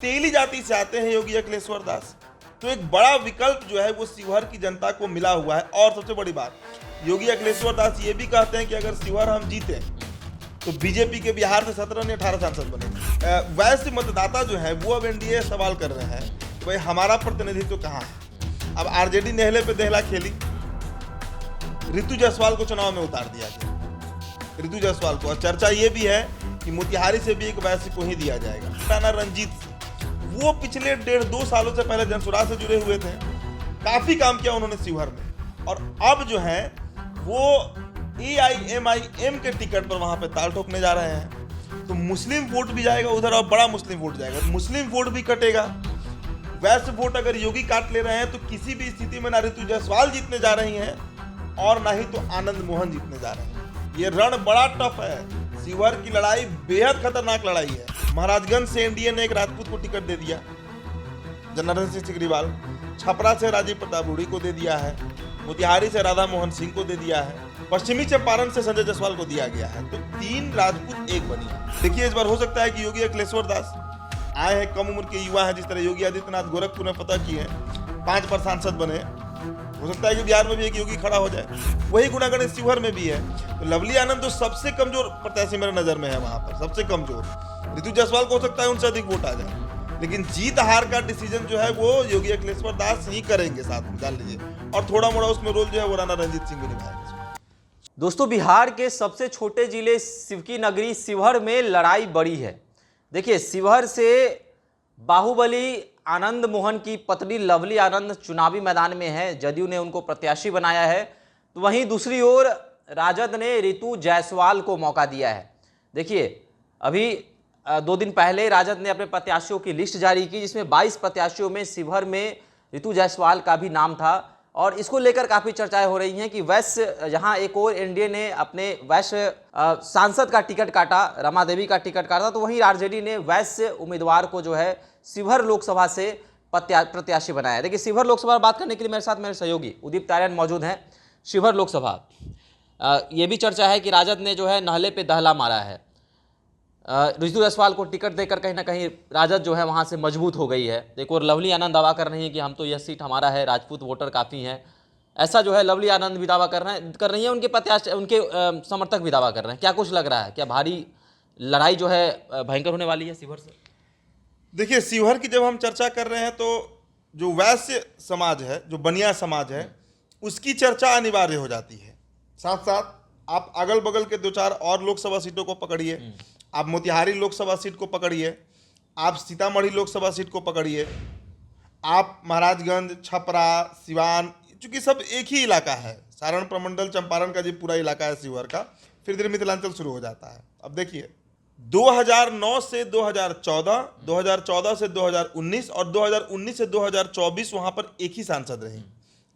तेली जाति से आते हैं योगी अखिलेश्वर दास, तो एक बड़ा विकल्प जो है वो शिवहर की जनता को मिला हुआ है। और सबसे बड़ी बात, योगी अखिलेश्वर दास ये भी कहते हैं कि अगर शिवहर हम जीते तो बीजेपी के बिहार से 17 नहीं 18 सांसद बने। वैसे मतदाता जो है वो अब एनडीए सवाल कर रहे हैं कि भाई हमारा प्रतिनिधित्व कहाँ है। अब आरजेडी नेहले पे देहला खेली, ऋतु जायसवाल को चुनाव में उतार दिया गया, ऋतु जायसवाल को। और चर्चा ये भी है कि मोतिहारी से भी एक वैसे को ही दिया जाएगा। राणा रंजीत, वो पिछले 1.5-2 सालों से पहले जनसुराज से जुड़े हुए थे, काफी काम किया उन्होंने शिवहर में, और अब जो है वो AIMIM के टिकट पर वहां पे ताल ठोकने जा रहे हैं। तो मुस्लिम वोट भी जाएगा उधर, और बड़ा मुस्लिम वोट जाएगा, मुस्लिम वोट भी कटेगा। वैसे वोट अगर योगी काट ले रहे हैं तो किसी भी स्थिति में ना ऋतु जायसवाल जीतने जा रही हैं और ना ही तो आनंद मोहन जीतने जा रहे हैं। ये रण बड़ा टफ है। शिवहर की लड़ाई बेहद खतरनाक लड़ाई है। महाराजगंज से एनडीए ने एक राजपूत को टिकट दे दिया, जनार्दन सिंह सिग्रीवाल। छपरा से राजीव प्रताप रूडी को दे दिया है। मोतिहारी से राधा मोहन सिंह को दे दिया है। पश्चिमी चंपारण से संजय जायसवाल को दिया गया है। तो 3 राजपूत एक बनी। देखिए, इस बार हो सकता है कि योगी अखिलेश्वर दास आए हैं, कम उम्र के युवा हैं, जिस तरह योगी आदित्यनाथ गोरखपुर में फतह किए हैं, 5 बार सांसद बने। हो सकता है कि बिहार में भी एक योगी खड़ा हो जाए। वही गुणागण शिवहर में भी है। तो लवली आनंद तो सबसे कमजोर प्रत्याशी मेरे नजर में है, वहां पर सबसे कमजोर। ऋतु जायसवाल को हो सकता है उनसे अधिक वोट आ जाए, लेकिन जीत हार का डिसीजन जो है वो योगी अखिलेश्वर दास ही करेंगे साथ में, जान लीजिए। और थोड़ा मोड़ा उसमें रोल जो है वो राणा रंजीत सिंह भी निभाएंगे। दोस्तों, बिहार के सबसे छोटे जिले शिव की नगरी शिवहर में लड़ाई बड़ी है। देखिए, शिवहर से बाहुबली आनंद मोहन की पत्नी लवली आनंद चुनावी मैदान में है। जदयू ने उनको प्रत्याशी बनाया है, तो वहीं दूसरी ओर राजद ने ऋतु जायसवाल को मौका दिया है। देखिए, अभी 2 दिन पहले राजद ने अपने प्रत्याशियों की लिस्ट जारी की, जिसमें 22 प्रत्याशियों में शिवहर में ऋतु जायसवाल का भी नाम था। और इसको लेकर काफ़ी चर्चाएं हो रही हैं कि वैश्य, जहां एक और एनडीए ने अपने वैश्य सांसद का टिकट काटा, रमा देवी का टिकट काटा, तो वहीं आरजेडी ने वैश्य उम्मीदवार को जो है शिवहर लोकसभा से प्रत्याशी बनाया। देखिए, शिवहर लोकसभा बात करने के लिए मेरे साथ मेरे सहयोगी उदीप तारियान मौजूद हैं। शिवहर लोकसभा, ये भी चर्चा है कि राजद ने जो है नहले पे दहला मारा है। ऋतु जायसवाल को टिकट देकर कहीं ना कहीं राजद जो है वहाँ से मजबूत हो गई है। एक और लवली आनंद दावा कर रही है कि हम तो यह सीट हमारा है, राजपूत वोटर काफ़ी हैं, ऐसा जो है लवली आनंद भी दावा कर रही है। उनके प्रत्याशी, उनके समर्थक भी दावा कर रहे हैं। क्या कुछ लग रहा है, क्या भारी लड़ाई जो है भयंकर होने वाली है शिवहर से? देखिए, शिवहर की जब हम चर्चा कर रहे हैं तो जो वैश्य समाज है, जो बनिया समाज है, उसकी चर्चा अनिवार्य हो जाती है। साथ साथ आप अगल बगल के 2-4 और लोकसभा सीटों को पकड़िए। आप मोतिहारी लोकसभा सीट को पकड़िए, आप सीतामढ़ी लोकसभा सीट को पकड़िए, आप महाराजगंज, छपरा, सिवान, चूंकि सब एक ही इलाका है, सारण प्रमंडल चंपारण का जो पूरा इलाका है शिवहर का, फिर धीरे मिथिलांचल शुरू हो जाता है। अब देखिए, 2009 से 2014, 2014 से 2019 और 2019 से 2024 वहां पर एक ही सांसद रही,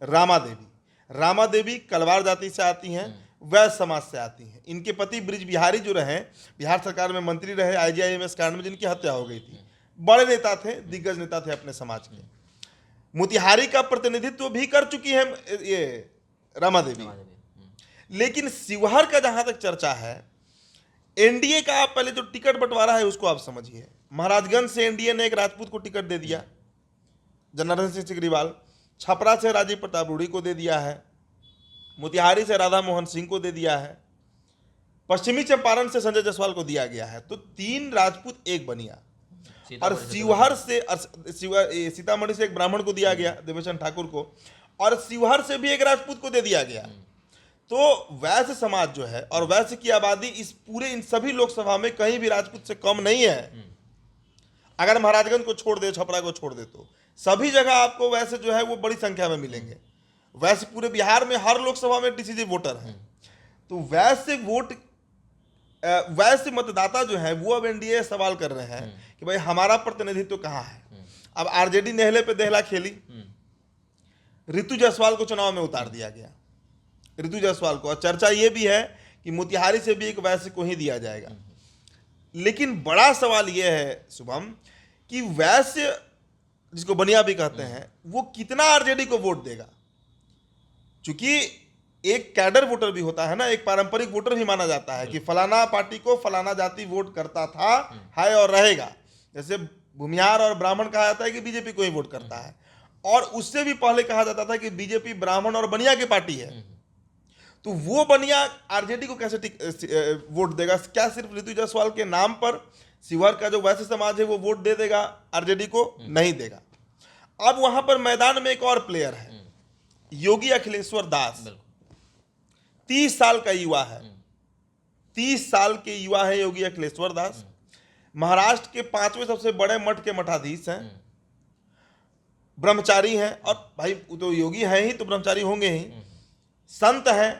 रामा देवी। रामा देवी कलवार जाति से आती हैं, वैश्य समाज से आती हैं। इनके पति ब्रिज बिहारी जो रहे, बिहार सरकार में मंत्री रहे IGIMS कांड में, जिनकी हत्या हो गई थी। बड़े नेता थे, दिग्गज नेता थे अपने समाज के। मोतिहारी का प्रतिनिधित्व भी कर चुकी है ये रामा देवी। लेकिन शिवहर का जहां तक चर्चा है, एनडीए का आप पहले जो टिकट बंटवारा है उसको आप समझिए। महाराजगंज से एनडीए ने एक राजपूत को टिकट दे दिया, जनार्दन सिंह सिग्रीवाल। छपरा से राजीव प्रताप रूडी को दे दिया है। मोतिहारी से राधा मोहन सिंह को दे दिया है। पश्चिमी चंपारण से संजय जायसवाल को दिया गया है। तो 3 राजपूत एक बनिया। और शिवहर से, सीतामढ़ी से एक ब्राह्मण को दिया गया, देवेशन ठाकुर को, और शिवहर से भी एक राजपूत को दे दिया गया। तो वैश्य समाज जो है और वैश्य की आबादी इस पूरे इन सभी लोकसभा में कहीं भी राजपूत से कम नहीं है। अगर महाराजगंज को छोड़ दे, छपरा को छोड़ दे, तो सभी जगह आपको वैसे जो है वो बड़ी संख्या में मिलेंगे। वैसे पूरे बिहार में हर लोकसभा में डिसीजिव वोटर हैं। तो वैसे वोट, वैसे मतदाता जो है वो अब एनडीए सवाल कर रहे हैं कि भाई हमारा प्रतिनिधित्व कहाँ है। अब आरजेडी नेहले पे देहला खेली, ऋतु जायसवाल को चुनाव में उतार दिया गया, ऋतु जायसवाल को। और चर्चा ये भी है कि मोतिहारी से भी एक वैश्य को ही दिया जाएगा। लेकिन बड़ा सवाल यह है शुभम कि वैश्य, जिसको बनिया भी कहते हैं, वो कितना आरजेडी को वोट देगा। चूंकि एक कैडर वोटर भी होता है ना, एक पारंपरिक वोटर भी माना जाता है कि फलाना पार्टी को फलाना जाति वोट करता था, है और रहेगा। जैसे भूमिहार और ब्राह्मण कहा जाता है कि बीजेपी को ही वोट करता है, और उससे भी पहले कहा जाता था कि बीजेपी ब्राह्मण और बनिया की पार्टी है। तो वो बनिया आरजेडी को कैसे वोट देगा? क्या सिर्फ ऋतु जायसवाल के नाम पर शिवहर का जो वैश्य समाज है वो वोट दे देगा आरजेडी को? नहीं देगा। अब वहां पर मैदान में एक और प्लेयर है, योगी अखिलेश्वर दास। 30 साल का युवा है, 30 साल के युवा है योगी अखिलेश्वर दास। महाराष्ट्र के 5वें सबसे बड़े मठ के मठाधीश हैं, ब्रह्मचारी हैं, और भाई वो तो योगी हैं ही तो ब्रह्मचारी होंगे ही, संत हैं,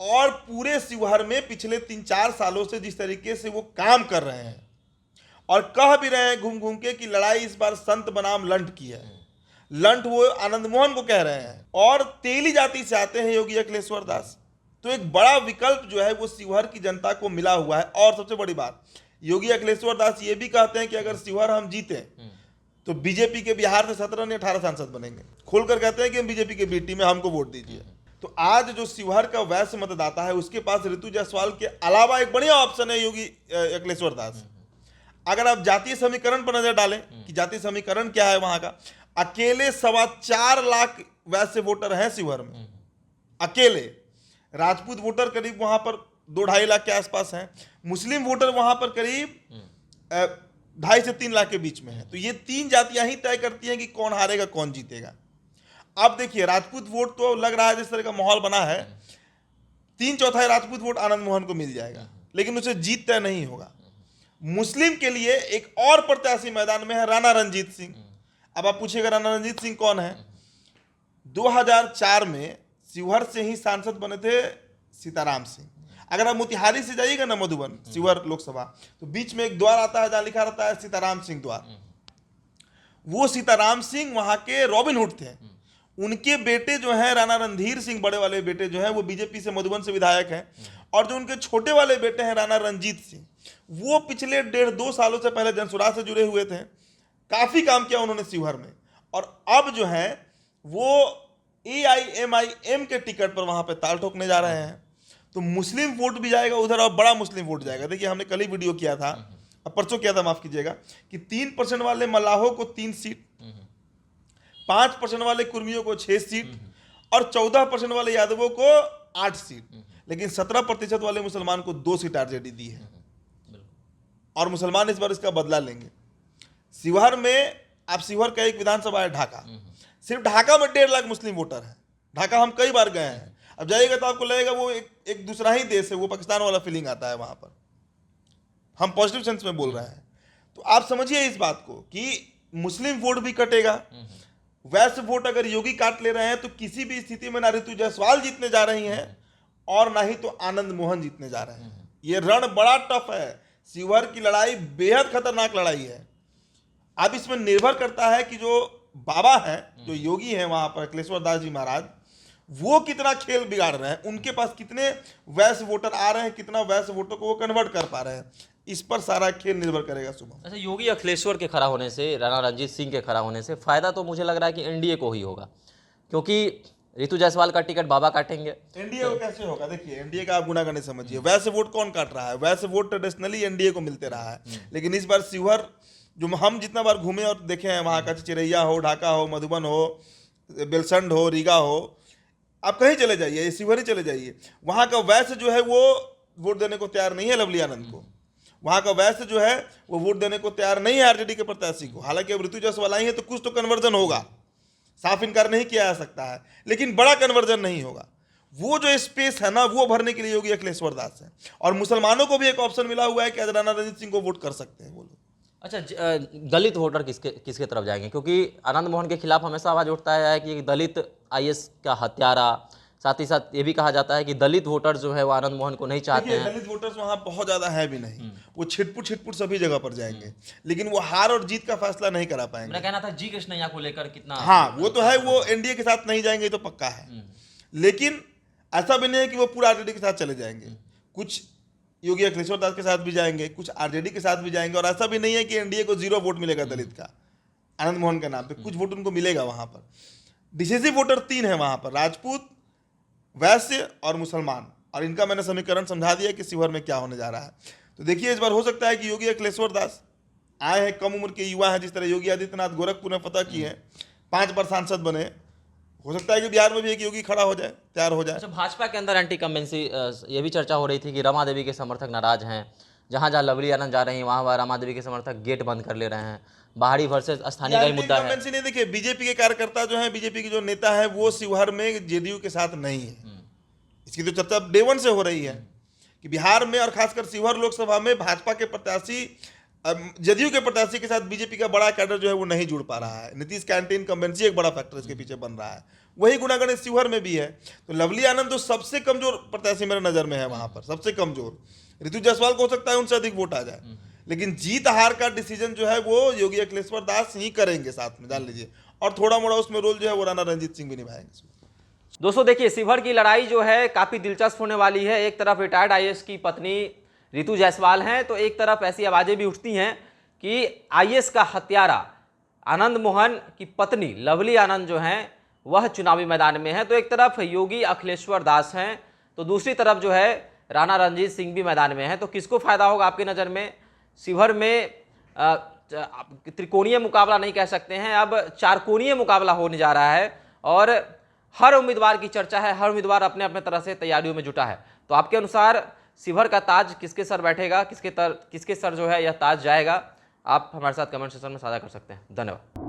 और पूरे शिवहर में पिछले 3-4 सालों से जिस तरीके से वो काम कर रहे हैं और कह भी रहे हैं घूम घूम के कि लड़ाई इस बार संत बनाम लंठ की है। लंठ वो आनंद मोहन को कह रहे हैं, और तेली जाति से आते हैं योगी अखिलेश्वर दास। तो एक बड़ा विकल्प जो है वो शिवहर की जनता को मिला हुआ है। और सबसे बड़ी बात, योगी अखिलेश्वर दास ये भी कहते हैं कि अगर शिवहर हम जीते तो बीजेपी के बिहार से 17 नहीं 18 सांसद बनेंगे। खोलकर कहते हैं कि हम बीजेपी के बी टीम में, हमको वोट दीजिए। तो आज जो शिवहर का वैश्य मतदाता है उसके पास ऋतु जायसवाल के अलावा एक बढ़िया ऑप्शन है योगी अखिलेश्वर दास। अगर आप जातीय समीकरण पर नजर डालें कि जातीय समीकरण क्या है वहां का, अकेले 4.25 लाख वैश्य वोटर हैं शिवहर में, अकेले। राजपूत वोटर करीब वहां पर 2-2.5 लाख के आसपास हैं, मुस्लिम वोटर वहां पर करीब 2.5 से 3 लाख के बीच में है। तो ये 3 जातियां ही तय करती हैं कि कौन हारेगा कौन जीतेगा। अब देखिए राजपूत वोट तो लग रहा है जिस तरह का माहौल बना है 3/4 राजपूत वोट आनंद मोहन को मिल जाएगा, लेकिन उसे जीत तय नहीं होगा। मुस्लिम के लिए एक और प्रत्याशी मैदान में है, राणा रणजीत सिंह। अब आप पूछिएगा राणा रणजीत सिंह कौन है? 2004 में शिवहर से ही सांसद बने थे सीताराम सिंह। अगर आप मोतिहारी से जाइएगा ना मधुबन शिवहर लोकसभा, तो बीच में एक द्वार आता है जहां लिखा रहता है सीताराम सिंह द्वार। वो सीताराम सिंह वहां के रॉबिन हुड थे। उनके बेटे जो हैं राणा रणधीर सिंह, बड़े वाले बेटे जो हैं वो बीजेपी से मधुबन से विधायक हैं, और जो उनके छोटे वाले बेटे हैं राणा रणजीत सिंह, वो पिछले 1.5-2 सालों से पहले जनसुराज से जुड़े हुए थे। काफी काम किया उन्होंने शिवहर में, और अब जो है वो AIMIM के टिकट पर वहां पे ताल ठोकने जा रहे हैं। तो मुस्लिम वोट भी जाएगा उधर, और बड़ा मुस्लिम वोट जाएगा। देखिए हमने कल ही वीडियो किया था, अब परसों किया था माफ कीजिएगा, कि 3% वाले मल्लाहों को 3 सीट, 5% वाले कुर्मियों को 6 सीट, और 14% वाले यादवों को 8 सीट, लेकिन 17% वाले मुसलमान को 2 सीट आरजेडी दी है, और मुसलमान इस बार इसका बदला लेंगे। शिवहर में, आप शिवहर का एक विधानसभा है ढाका, सिर्फ ढाका में 1.5 लाख मुस्लिम वोटर हैं। ढाका हम कई बार गए हैं, अब जाइएगा तो आपको लगेगा वो एक दूसरा ही देश है, वो पाकिस्तान वाला फीलिंग आता है वहां पर। हम पॉजिटिव सेंस में बोल रहे हैं। तो आप समझिए इस बात को कि मुस्लिम वोट भी कटेगा, वैश्य वोट अगर योगी काट ले रहे हैं तो किसी भी स्थिति में ना ऋतु जायसवाल जीतने जा रही हैं और ना ही तो आनंद मोहन जीतने जा रहे हैं। ये रण बड़ा टफ है, शिवहर की लड़ाई बेहद खतरनाक लड़ाई है। अब इसमें निर्भर करता है कि जो बाबा हैं, जो योगी हैं वहां पर अखिलेश्वर दास जी महाराज, वो कितना खेल बिगाड़ रहे हैं, उनके पास कितने वैश्य वोटर आ रहे हैं, कितना वैश्य वोटर को वो कन्वर्ट कर पा रहे हैं, इस पर सारा खेल निर्भर करेगा। सुबह अच्छा, योगी अखिलेश्वर के खड़ा होने से, राणा रणजीत सिंह के खड़ा होने से फायदा तो मुझे लग रहा है कि एनडीए को ही होगा, क्योंकि ऋतु जायसवाल का टिकट बाबा काटेंगे। एनडीए को कैसे होगा? देखिए एनडीए का आप गुनाह नहीं समझिए। वैसे वोट कौन काट रहा है? वैसे वोट ट्रेडिशनली एनडीए को मिलते रहा है, लेकिन इस बार शिवहर जो हम जितना बार घूमे और देखे हैं, वहाँ का चिरैया हो, ढाका हो, मधुबन हो, बेलसंड हो, रीगा हो, आप कहीं चले जाइए, शिवहर ही चले जाइए, वहाँ का वैश्य जो है वो वोट देने को तैयार नहीं है लवली आनंद को। वहाँ का वैश्य जो है वो वोट देने को तैयार नहीं है आरजेडी के प्रत्याशी को। हालांकि अब ऋतु जायसवाल आई है तो कुछ तो कन्वर्जन होगा, साफ इनकार नहीं किया जा सकता है, लेकिन बड़ा कन्वर्जन नहीं होगा। वो जो स्पेस है ना, वो भरने के लिए योगी अखिलेश्वर दास है, और मुसलमानों को भी एक ऑप्शन मिला हुआ है कि राणा रणजीत सिंह को वोट कर सकते हैं वो लोग। अच्छा, दलित वोटर किसके तरफ जाएंगे? क्योंकि आनंद मोहन के खिलाफ हमेशा आवाज उठता है कि दलित IAS का हत्यारा, साथ ही साथ ये भी कहा जाता है कि दलित वोटर जो है वो आनंद मोहन को नहीं चाहते हैं। दलित वोटर्स वहाँ बहुत ज्यादा है भी नहीं, वो छिटपुट सभी जगह पर जाएंगे, लेकिन वो हार और जीत का फैसला नहीं करा पाएंगे। मेरा कहना था जी कृष्णैया को लेकर कितना, हाँ वो तो है, वो एनडीए के साथ नहीं जाएंगे तो पक्का है, लेकिन ऐसा भी नहीं है कि वो पूरा आरजेडी के साथ चले जाएंगे। कुछ योगी अखिलेश्वर दास के साथ भी जाएंगे, कुछ आरजेडी के साथ भी जाएंगे, और ऐसा भी नहीं है कि एनडीए को 0 वोट मिलेगा दलित का आनंद मोहन के नाम पे, कुछ वोट उनको मिलेगा। वहां पर डिसिसिव वोटर 3 है वहां पर, राजपूत, वैश्य और मुसलमान, और इनका मैंने समीकरण समझा दिया कि शिवहर में क्या होने जा रहा है। तो देखिए इस बार हो सकता है कि योगी अखिलेश्वर दास आए हैं, कम उम्र के युवा हैं, जिस तरह योगी आदित्यनाथ गोरखपुर में फतह किए हैं, 5 बार सांसद बने, हो सकता है कि बिहार में भी एक योगी खड़ा हो जाए, तैयार हो जाए। अच्छा, भाजपा के अंदर एंटी कमेंसी ये भी चर्चा हो रही थी कि रमा देवी के समर्थक नाराज हैं, जहां जहां लवली आनंद जा रही हैं वहां रमा देवी के समर्थक गेट बंद कर ले रहे हैं, बाहरी वर्सेस स्थानीय का ही मुद्दा है। नहीं, देखिए बीजेपी के कार्यकर्ता जो है, बीजेपी के जो नेता है, वो शिवहर में जेडीयू के साथ नहीं है। इसकी तो चर्चा डे वन से हो रही है कि बिहार में और खासकर शिवहर लोकसभा में भाजपा के प्रत्याशी जदयू के प्रत्याशी के साथ बीजेपी का बड़ा कैडर जो है वो नहीं जुड़ पा रहा है। नीतीश का एंटी इनकम्बेंसी एक बड़ा फैक्टर इसके पीछे बन रहा है। वही गुणागण शिवहर में भी है। तो लवली आनंद तो सबसे कमजोर प्रत्याशी मेरे नजर में है, वहां पर सबसे कमजोर। ऋतु जायसवाल को हो सकता है उनसे अधिक वोट आ जाए, लेकिन जीत हार का डिसीजन जो है वो योगी अखिलेश्वर दास ही करेंगे साथ में, जान लीजिए। और थोड़ा मोड़ा उसमें रोल जो है वो राणा रणजीत सिंह भी निभाएंगे। दोस्तों देखिए, शिवहर की लड़ाई जो है काफ़ी दिलचस्प होने वाली है। एक तरफ रिटायर्ड आईएएस की पत्नी ऋतु जायसवाल हैं, तो एक तरफ ऐसी आवाज़ें भी उठती हैं कि आईएएस का हत्यारा आनंद मोहन की पत्नी लवली आनंद जो हैं वह चुनावी मैदान में है। तो एक तरफ योगी अखिलेश्वर दास हैं, तो दूसरी तरफ जो है राणा रणजीत सिंह भी मैदान में है। तो किसको फायदा होगा आपकी नज़र में? शिवहर में त्रिकोणीय मुकाबला नहीं कह सकते हैं, अब चारकोणीय मुकाबला होने जा रहा है और हर उम्मीदवार की चर्चा है, हर उम्मीदवार अपने अपने तरह से तैयारियों में जुटा है। तो आपके अनुसार शिवहर का ताज किसके सर बैठेगा, किसके सर जो है यह ताज जाएगा? आप हमारे साथ कमेंट सेक्शन में साझा कर सकते हैं। धन्यवाद।